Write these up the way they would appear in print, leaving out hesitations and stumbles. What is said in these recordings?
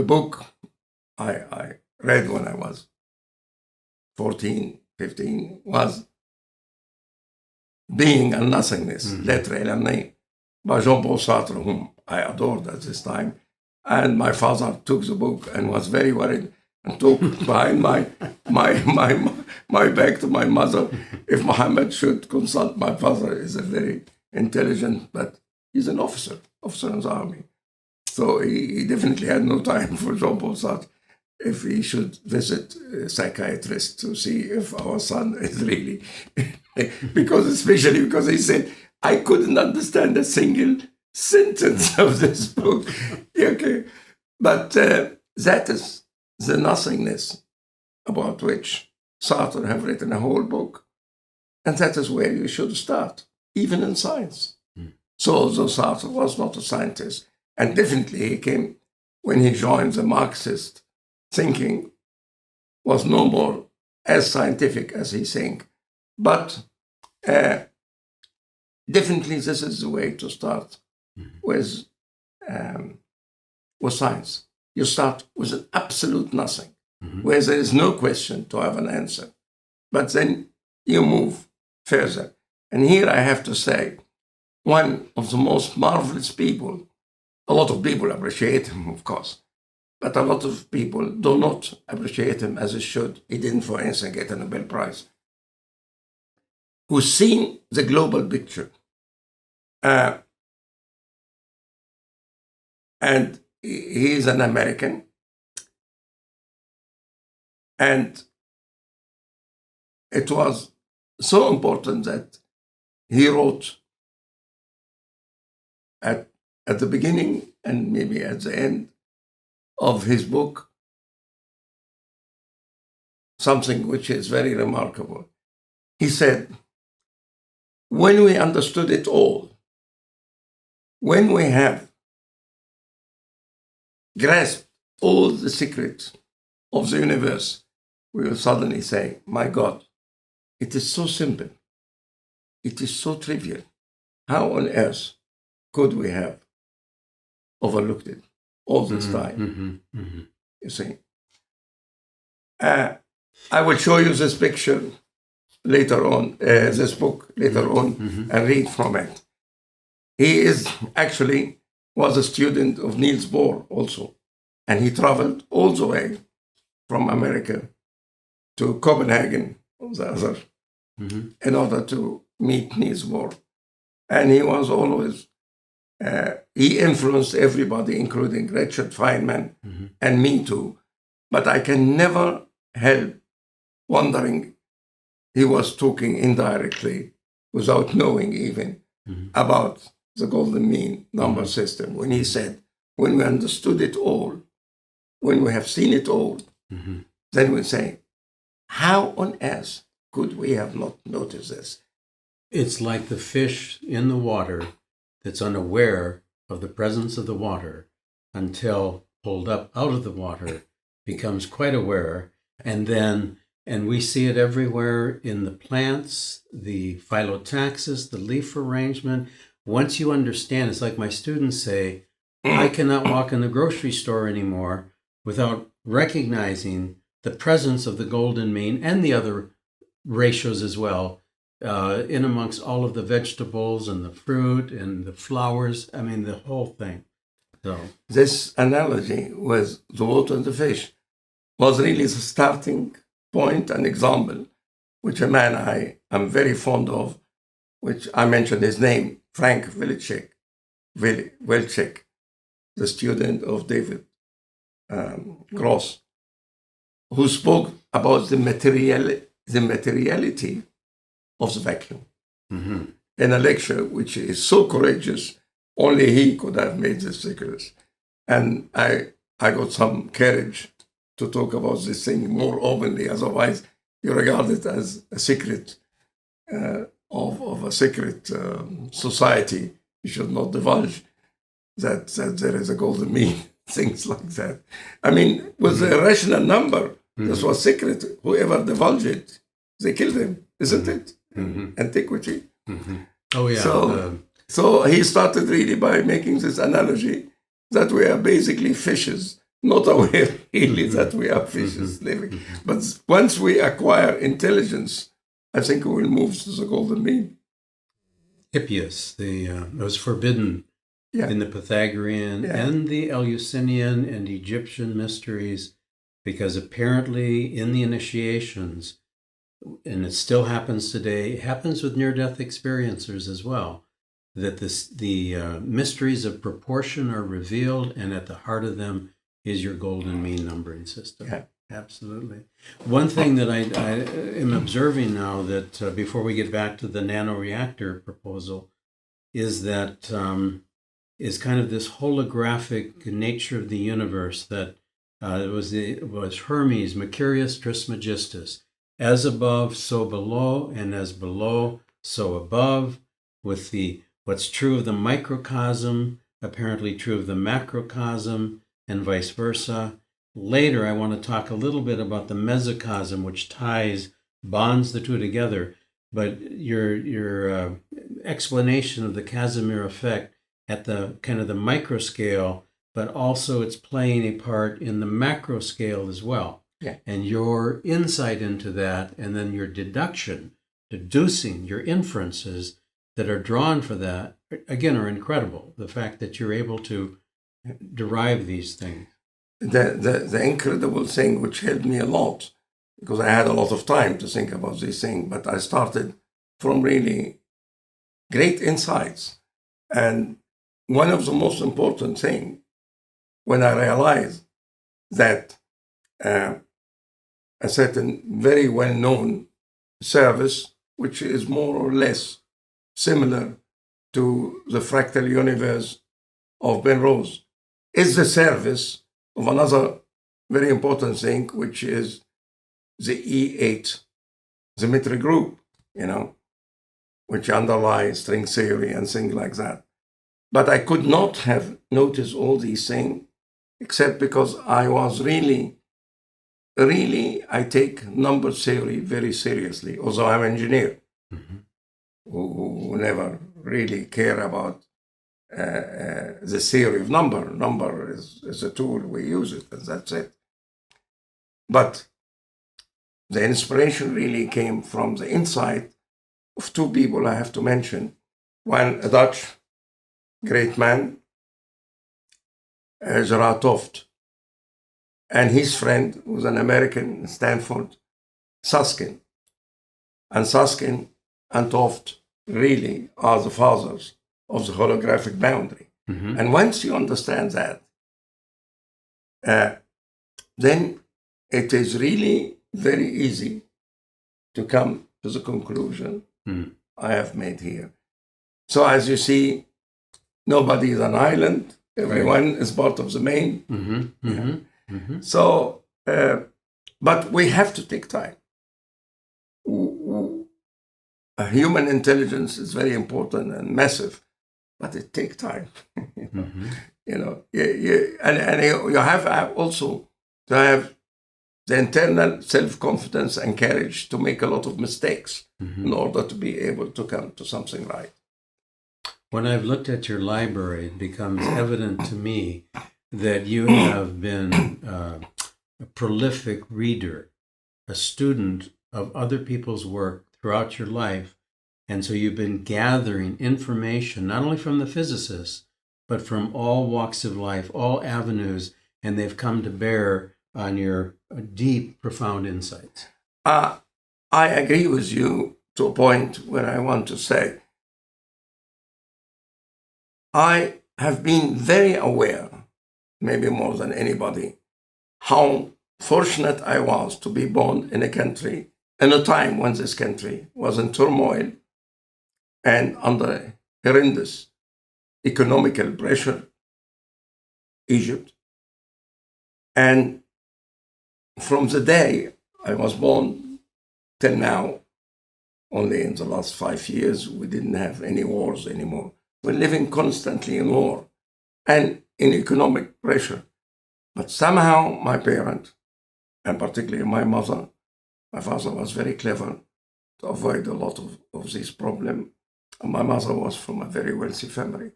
book I read when I was 14, 15 was Being and Nothingness, L'être et la nuit, by Jean-Paul Sartre, whom I adored at this time. And my father took the book and was very worried and took behind my back to my mother if Mohamed should consult. My father is a very intelligent, but he's an officer in the army. So he definitely had no time for Jean-Paul Sartre if he should visit a psychiatrist to see if our son is really... especially because he said, I couldn't understand a single sentence of this book. Okay. But that is the nothingness about which Sartre have written a whole book. And that is where you should start, even in science. So although Sartre was not a scientist, and definitely he came, when he joined the Marxist thinking, was no more as scientific as he think. But definitely this is the way to start with science. You start with an absolute nothing, where there is no question to have an answer. But then you move further. And here I have to say, one of the most marvelous people, a lot of people appreciate him, of course, but a lot of people do not appreciate him as they should. He didn't, for instance, get a Nobel Prize. Who's seen the global picture. And he is an American. And it was so important that he wrote at the beginning and maybe at the end of his book something which is very remarkable. He said, when we understood it all, when we have grasped all the secrets of the universe, we will suddenly say, my God, it is so simple. It is so trivial. How on earth could we have overlooked it all this time? You see. I will show you this picture later on, this book later on, and read from it. He is actually was a student of Niels Bohr also, and he traveled all the way from America to Copenhagen, the other, in order to meet Niels Bohr. And he was always, he influenced everybody, including Richard Feynman and me too. But I can never help wondering, he was talking indirectly, without knowing even, about the golden mean number system. When he said, when we understood it all, when we have seen it all, then we say, how on earth could we have not noticed this? It's like the fish in the water that's unaware of the presence of the water until pulled up out of the water, becomes quite aware, and we see it everywhere in the plants, the phyllotaxis, the leaf arrangement. Once you understand, it's like my students say, I cannot walk in the grocery store anymore without recognizing the presence of the golden mean and the other ratios as well, in amongst all of the vegetables and the fruit and the flowers. I mean, the whole thing. So this analogy with the water and the fish was really the starting point and example, which a man I am very fond of, which I mentioned his name, Frank Wilczek, the student of David Gross, who spoke about the materiality of the vacuum in a lecture which is so courageous, only he could have made this figures. And I got some courage to talk about this thing more openly, otherwise you regard it as a secret of a secret society. You should not divulge that there is a golden mean, things like that. I mean, with a rational number, this was secret. Whoever divulged it, they killed him, isn't it? Antiquity. Oh, yeah. So he started really by making this analogy that we are basically fishes, not aware really that we are fishes living. But once we acquire intelligence, I think we will move to the golden mean. Hippias, it was forbidden Yeah. in the Pythagorean and the Eleusinian and Egyptian mysteries, because apparently in the initiations, and it still happens today, it happens with near-death experiencers as well, that the mysteries of proportion are revealed, and at the heart of them is your golden mean numbering system. Yeah. Absolutely. One thing that I am observing now, that before we get back to the nanoreactor proposal, is that is kind of this holographic nature of the universe, that it was Hermes, Mercurius Trismegistus, as above, so below, and as below, so above, with what's true of the microcosm, apparently true of the macrocosm, and vice versa. Later, I want to talk a little bit about the mesocosm, which bonds the two together. But your explanation of the Casimir effect at the kind of the micro scale, but also it's playing a part in the macro scale as well. Yeah. And your insight into that, and then your deducing your inferences that are drawn for that, again, are incredible. The fact that you're able to derive these things. The incredible thing which helped me a lot, because I had a lot of time to think about this thing, but I started from really great insights. And one of the most important things, when I realized that a certain very well-known service, which is more or less similar to the fractal universe of Penrose, is the service of another very important thing, which is the E8 symmetry group, which underlies string theory and things like that. But I could not have noticed all these things except because I was really, I take number theory very seriously, although I'm an engineer who never really care about the theory of number. Number is a tool, we use it, and that's it. But the inspiration really came from the insight of two people I have to mention. One, a Dutch great man, Gerard Toft, and his friend was an American in Stanford, Susskind. And Susskind and Toft really are the fathers of the holographic boundary. And once you understand that, then it is really very easy to come to the conclusion I have made here. So as you see, nobody is an island. Everyone is part of the main. So, but we have to take time. Human intelligence is very important and massive, but it takes time. You have also to have the internal self-confidence and courage to make a lot of mistakes in order to be able to come to something right. When I've looked at your library, it becomes evident to me that you have been a prolific reader, a student of other people's work throughout your life. And so you've been gathering information, not only from the physicists, but from all walks of life, all avenues, and they've come to bear on your deep, profound insights. I agree with you to a point where I want to say, I have been very aware, maybe more than anybody, how fortunate I was to be born in a country, in a time when this country was in turmoil and under horrendous economical pressure, Egypt. And from the day I was born till now, only in the last 5 years, we didn't have any wars anymore. We're living constantly in war and in economic pressure. But somehow my parent, and particularly my mother, my father was very clever to avoid a lot of these problems. And my mother was from a very wealthy family.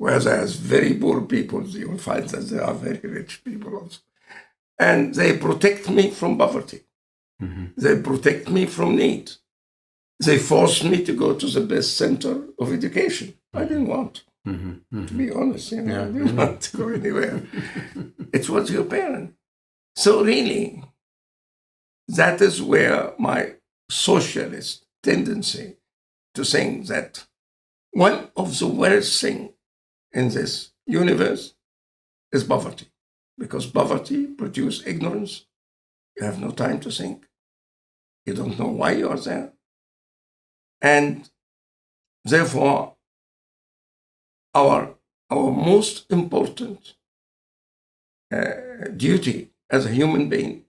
where there's very poor people, you will find that there are very rich people also. And they protect me from poverty. They protect me from need. They forced me to go to the best center of education. I didn't want, to be honest. I didn't want to go anywhere. It was your parent. So really, that is where my socialist tendency to think that one of the worst things in this universe is poverty. Because poverty produces ignorance. You have no time to think. You don't know why you are there. And therefore, our most important duty as a human being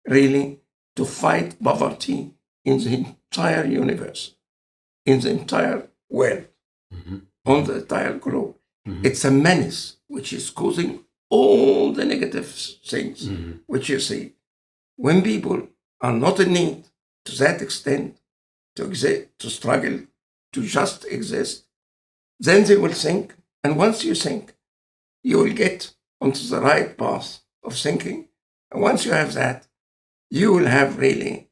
really to fight poverty in the entire universe, in the entire world, on the entire globe. It's a menace which is causing all the negative things which you see. When people are not in need to that extent, to exist, to struggle, to just exist, then they will think. And once you think, you will get onto the right path of thinking. And once you have that, you will have really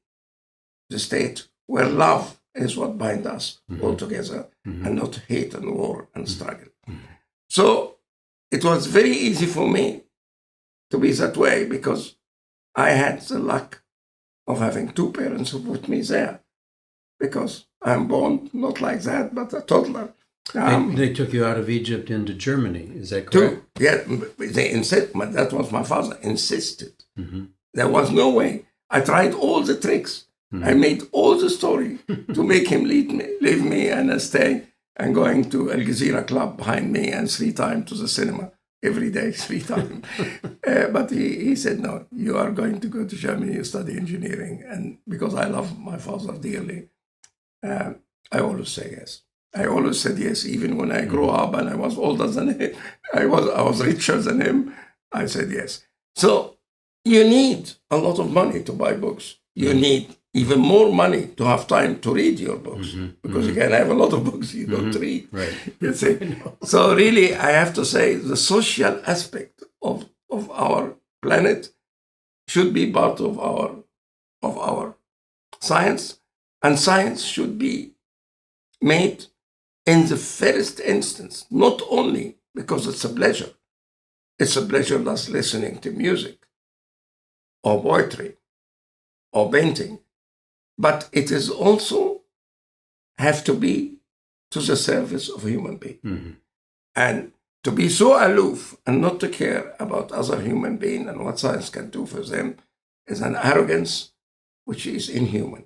the state where love is what binds us all together and not hate and war and struggle. So it was very easy for me to be that way because I had the luck of having two parents who put me there. Because I'm born not like that, but a toddler. They took you out of Egypt into Germany, is that correct? They insist. That was my father insisted. There was no way. I tried all the tricks. I made all the story to make him leave me and stay and going to Al Jazeera Club behind me and 3 times to the cinema every day, 3 times. But he said, no, you are going to go to Germany, you study engineering. And because I love my father dearly, I always say yes. I always said yes, even when I grew up and I was older than him, I was richer than him, I said yes. So you need a lot of money to buy books. You need even more money to have time to read your books because you can have a lot of books you don't read. Right. You see? So really, I have to say the social aspect of our planet should be part of our science. And science should be made in the first instance, not only because it's a pleasure. It's a pleasure just listening to music or poetry or painting. But it is also have to be to the service of a human being. And to be so aloof and not to care about other human beings and what science can do for them is an arrogance which is inhuman.